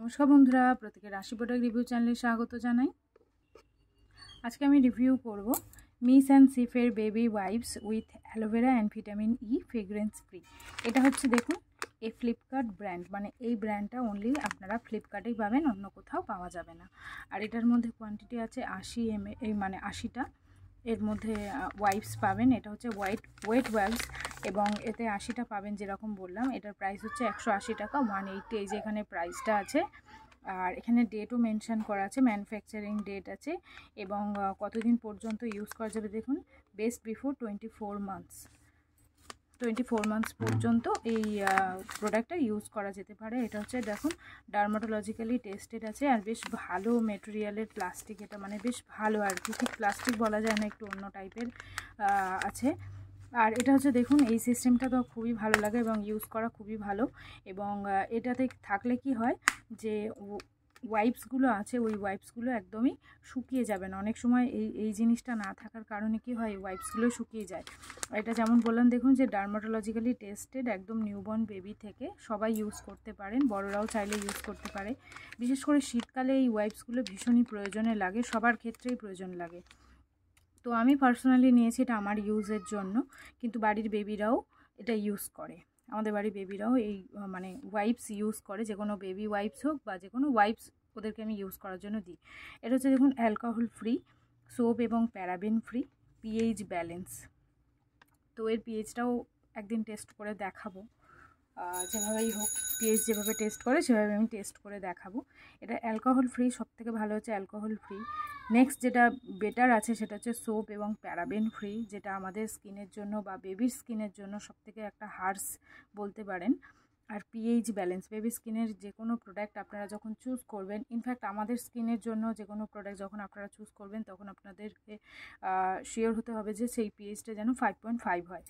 নমস্কার বন্ধুরা, প্রত্যেকের রাশি প্রোডাক্ট রিভিউ চ্যানেলে স্বাগত জানাই। আজকে আমি রিভিউ করব miss and সিফের baby wipes with aloe vera and vitamin E fragrance free. এটা হচ্ছে দেখুন এই ফ্লিপকার্ট ব্র্যান্ড, মানে এই ব্র্যান্ডটা অনলি আপনারা ফ্লিপকার্টেই পাবেন, অন্য কোথাও পাওয়া যাবে না। আর এটার মধ্যে কোয়ান্টিটি আছে 80 ml, এই মানে 80টা এর মধ্যে ওয়াইপস পাবেন। এটা হচ্ছে ওয়েট ওয়াইপস এবং এতে 80টা পাবেন। যেরকম বললাম, এটার প্রাইস হচ্ছে 180 টাকা, 180 এই যে এখানে প্রাইসটা আছে। আর এখানে ডেটও মেনশন করা আছে, ম্যানুফ্যাকচারিং ডেট আছে এবং কতদিন পর্যন্ত ইউজ করা যাবে দেখুন, বেস্ট বিফোর 24 মান্থস পর্যন্ত এই প্রোডাক্টটা ইউজ করা যেতে পারে। এটা হচ্ছে দেখুন ডার্মাটোলজিক্যালি টেস্টেড আছে আর বেশ ভালো মেটেরিয়ালের প্লাস্টিক, এটা মানে বেশ ভালো আর কি, ঠিক প্লাস্টিক বলা যায় না, একটু অন্য টাইপের আছে। আর এটা হচ্ছে দেখুন এই সিস্টেমটা তো খুবই ভালো লাগে এবং ইউজ করা খুবই ভালো। এবং এটাতে থাকলে কি হয় যে ওয়াইপসগুলো আছে, ওই ওয়াইপসগুলো একদমই শুকিয়ে যাবে না। অনেক সময় এই জিনিসটা না থাকার কারণে কি হয়, ওয়াইপসগুলো শুকিয়ে যায়। এটা যেমন বললাম দেখুন যে ডার্মাটোলজিক্যালি টেস্টেড, একদম নিউবর্ন বেবি থেকে সবাই ইউজ করতে পারেন, বড়রাও চাইলে ইউজ করতে পারে। বিশেষ করে শীতকালে এই ওয়াইপসগুলো ভীষণই প্রয়োজনে লাগে, সবার ক্ষেত্রেই প্রয়োজন লাগে। তো আমি পার্সোনালি নিয়েছি এটা আমার ইউজের জন্য, কিন্তু বাড়ির বেবিরাও এটা ইউজ করে। আমাদের বাড়ির বেবিরাও এই মানে ওয়াইপস ইউজ করে, যে কোনো বেবি ওয়াইপস হোক বা যে কোনো ওয়াইপস ওদেরকে আমি ইউজ করার জন্য দিই। এটা হচ্ছে দেখুন অ্যালকোহল ফ্রি, সোপ এবং প্যারাবেন ফ্রি, পিএইচ ব্যালেন্স। তো এর পিএইচটাও একদিন টেস্ট করে দেখাবো, যেভাবেই হোক পিএইচ যেভাবে টেস্ট করে সেভাবে আমি টেস্ট করে দেখাবো। এটা অ্যালকোহল ফ্রি, সবথেকে ভালো হচ্ছে অ্যালকোহল ফ্রি। নেক্সট যেটা বেটার আছে সেটা হচ্ছে সোপ এবং প্যারাবেন ফ্রি, যেটা আমাদের স্কিনের জন্য বা বেবির স্কিনের জন্য সবথেকে একটা হার্স বলতে পারেন। আর পিএইচ ব্যালেন্স, বেবি স্কিনের যে কোনো প্রোডাক্ট আপনারা যখন চুজ করবেন, ইনফ্যাক্ট আমাদের স্কিনের জন্য যে কোনো প্রোডাক্ট যখন আপনারা চুজ করবেন, তখন আপনাদেরকে শিওর হতে হবে যে সেই পিএইচটা যেন 5.5 হয়।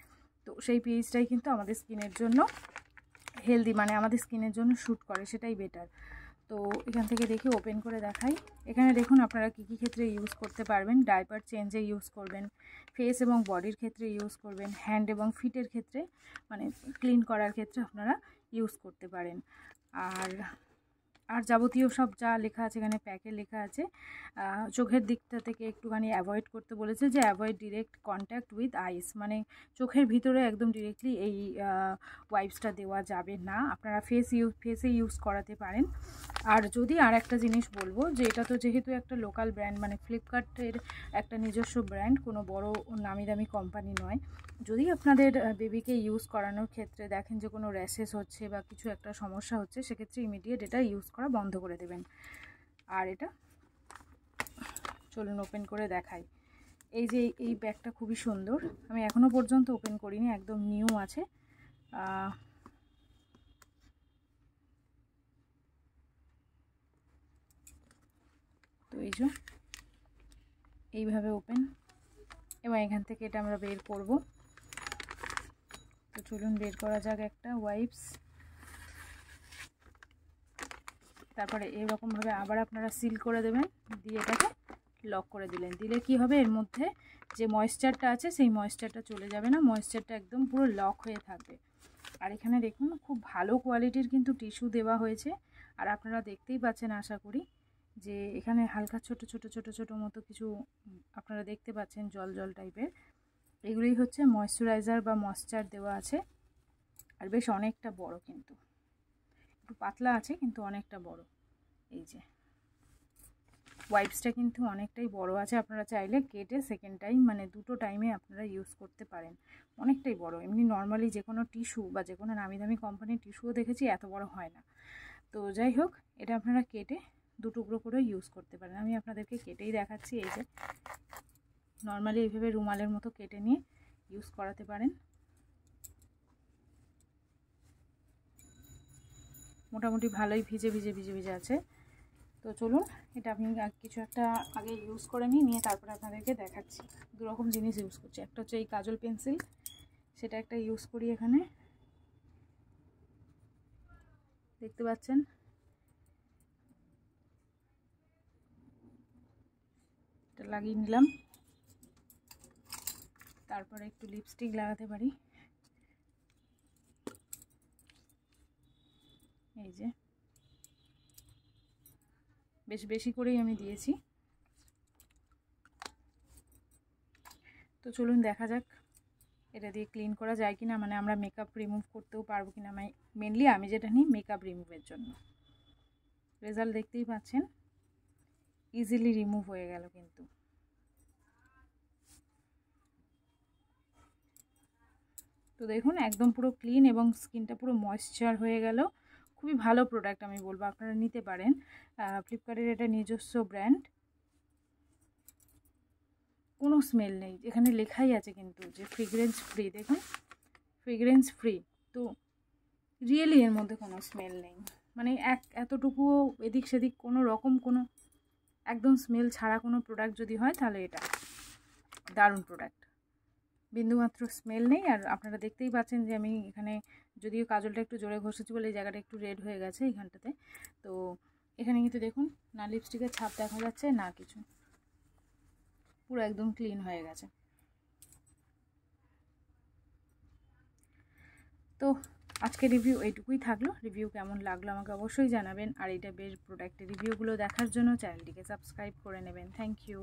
তো সেই পিএইচটাই কিন্তু আমাদের স্কিনের জন্য হেলদি, মানে আমাদের স্কিনের জন্য শ্যুট করে, সেটাই বেটার। তো এখান থেকে দেখি ওপেন করে দেখাই। এখানে দেখুন আপনারা কী কী ক্ষেত্রে ইউজ করতে পারবেন। ডাইপার চেঞ্জে ইউজ করবেন, ফেস এবং বডির ক্ষেত্রে ইউজ করবেন, হ্যান্ড এবং ফিটের ক্ষেত্রে মানে ক্লিন করার ক্ষেত্রে আপনারা ইউজ করতে পারেন। আর যাবতীয় সব যা লেখা আছে এখানে প্যাকে লেখা আছে। চোখের দিকটা থেকে একটুখানি অ্যাভয়েড করতে বলেছে, যে অ্যাভয়েড ডিরেক্ট কন্ট্যাক্ট উইথ আইস, মানে চোখের ভিতরে একদম ডিরেক্টলি এই ওয়াইপসটা দেওয়া যাবে না। আপনারা ফেসে ইউজ করাতে পারেন। আর যদি আর একটা জিনিস বলবো, যে এটা তো যেহেতু একটা লোকাল ব্র্যান্ড, মানে ফ্লিপকার্টের একটা নিজস্ব ব্র্যান্ড, কোনো বড় নামি দামি কোম্পানি নয়। যদি আপনাদের বেবিকে ইউজ করানোর ক্ষেত্রে দেখেন যে কোনো র্যাশেস হচ্ছে বা কিছু একটা সমস্যা হচ্ছে, সেক্ষেত্রে ইমিডিয়েট এটা ইউজ করা বন্ধ করে দেবেন। আর এটা চলুন ওপেন করে দেখাই। এই যে এই ব্যাগটা খুবই সুন্দর, আমি এখনও পর্যন্ত ওপেন করিনি, একদম নিউ আছে। তো এই যে এইভাবে ওপেন, এবং এখান থেকে এটা আমরা বের করব। তো চলুন বের করা যাক একটা ওয়াইপস। তারপরে এরকমভাবে আবার আপনারা সিল করে দেবেন, দিয়ে এটাকে লক করে দিলে কি হবে, এর মধ্যে যে ময়েশ্চারটা আছে সেই ময়েশ্চারটা চলে যাবে না, ময়েশ্চারটা একদম পুরো লক হয়ে থাকবে। আর এখানে দেখুন খুব ভালো কোয়ালিটির কিন্তু টিস্যু দেওয়া হয়েছে। আর আপনারা দেখতেই পাচ্ছেন আশা করি, যে এখানে হালকা ছোট ছোট ছোট ছোট মতো কিছু আপনারা দেখতে পাচ্ছেন, জল জল টাইপের। এগুলোই হচ্ছে ময়েশ্চারাইজার বা ময়েশ্চার দেওয়া আছে। আর বেশ অনেকটা বড়, কিন্তু একটু পাতলা আছে কিন্তু অনেকটা বড়। এই যে ওয়াইপসটা কিন্তু অনেকটাই বড় আছে, আপনারা চাইলে কেটে সেকেন্ড টাইম মানে দুটো টাইমে আপনারা ইউজ করতে পারেন। অনেকটাই বড়, এমনি নর্মালি যে কোনো টিস্যু বা যে কোনো নামি দামি কোম্পানির টিস্যুও দেখেছি এত বড় হয় না। তো যাই হোক, এটা আপনারা কেটে দু টুকরো করে ইউজ করতে পারেন। আমি আপনাদেরকে কেটেই দেখাচ্ছি। এই যে নর্মালি এইভাবে রুমালের মতো কেটে নিয়ে ইউজ করাতে পারেন। মোটামুটি ভালোই ভিজে ভিজে ভিজে ভিজে আছে। তো চলুন এটা আমি কিছু একটা আগে ইউজ করে নিয়ে তারপরে আপনাদেরকে দেখাচ্ছি। দুরকম জিনিস ইউজ করছি, একটা হচ্ছে এই কাজল পেন্সিল, সেটা একটা ইউজ করি এখানে, দেখতে পাচ্ছেন। এটা লাগিয়ে নিলাম, তারপরে একটু লিপস্টিক লাগাতে পারি। এই যে বেশি করেই আমি দিয়েছি। তো চলুন দেখা যাক এটা দিয়ে ক্লিন করা যায় কিনা, মানে আমরা মেকআপ রিমুভ করতেও পারবো কিনা। মেনলি আমি যেটা নিই মেকআপ রিমুভের জন্য। রেজাল্ট দেখতেই পাচ্ছেন, ইজিলি রিমুভ হয়ে গেল কিন্তু। তো দেখুন একদম পুরো ক্লিন এবং স্কিনটা পুরো ময়েশ্চার হয়ে গেল। খুবই ভালো প্রোডাক্ট, আমি বলবো আপনারা নিতে পারেন। ফ্লিপকার্টের এটা নিজস্ব ব্র্যান্ড। কোনো স্মেল নেই, এখানে লেখাই আছে কিন্তু যে ফ্রেগরেন্স ফ্রি। দেখুন ফ্রেগরেন্স ফ্রি, তো রিয়েলি এর মধ্যে কোনো স্মেল নেই, মানে এতটুকুও এদিক সেদিক কোনো রকম কোনো একদম স্মেল ছাড়া কোনো প্রোডাক্ট যদি হয় তাহলে এটা দারুণ প্রোডাক্ট। বিন্দুমাত্র স্মেল নেই। আর আপনারা দেখতেই পাচ্ছেন যে আমি এখানে যদিও কাজলটা একটু জোরে ঘষেছি বলে এই জায়গাটা একটু রেড হয়ে গেছে এখানটাতে। তো এখানে কিন্তু দেখুন না লিপস্টিকের ছাপ দেখা যাচ্ছে না কিছু, পুরো একদম ক্লিন হয়ে গেছে। তো আজকে রিভিউ এইটুকুই থাকলো। রিভিউ কেমন লাগলো আমাকে অবশ্যই জানাবেন। আর এটা বেশ প্রোডাক্টের রিভিউগুলো দেখার জন্য চ্যানেলটিকে সাবস্ক্রাইব করে নেবেন। Thank you.